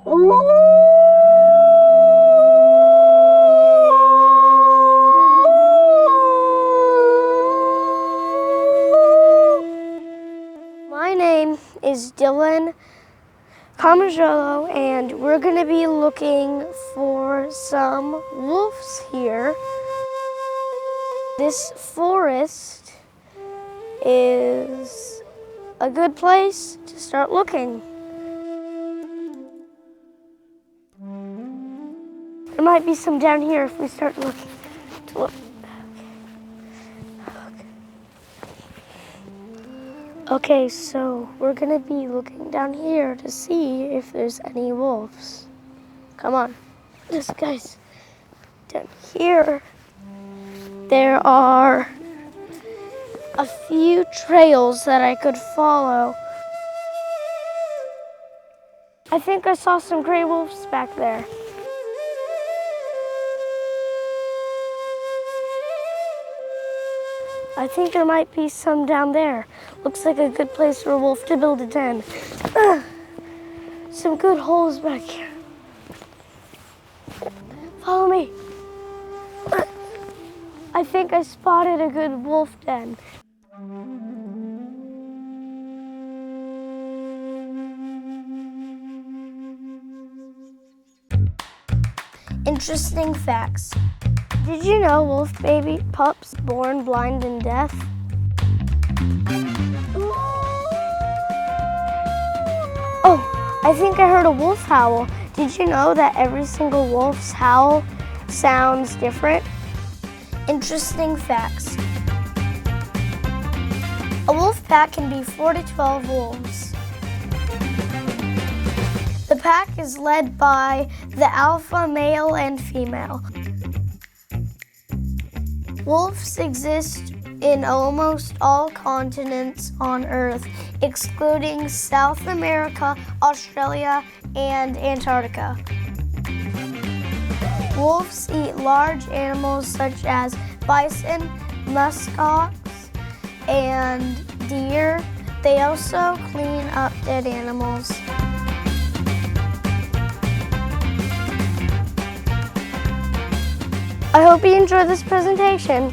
My name is Dylan Carmagello, and we're going to be looking for some wolves here. This forest is a good place to start looking. There might be some down here if we start looking. Okay, so we're gonna be looking down here to see if there's any wolves. Come on, this guy's down here. There are a few trails that I could follow. I think I saw some gray wolves back there. I think there might be some down there. Looks like a good place for a wolf to build a den. Some good holes back here. Follow me. I think I spotted a good wolf den. Interesting facts. Did you know wolf baby pups born blind and deaf? Oh, I think I heard a wolf howl. Did you know that every single wolf's howl sounds different? Interesting facts. A wolf pack can be 4 to 12 wolves. The pack is led by the alpha male and female. Wolves exist in almost all continents on Earth, excluding South America, Australia, and Antarctica. Wolves eat large animals such as bison, muskox, and deer. They also clean up dead animals. I hope you enjoyed this presentation.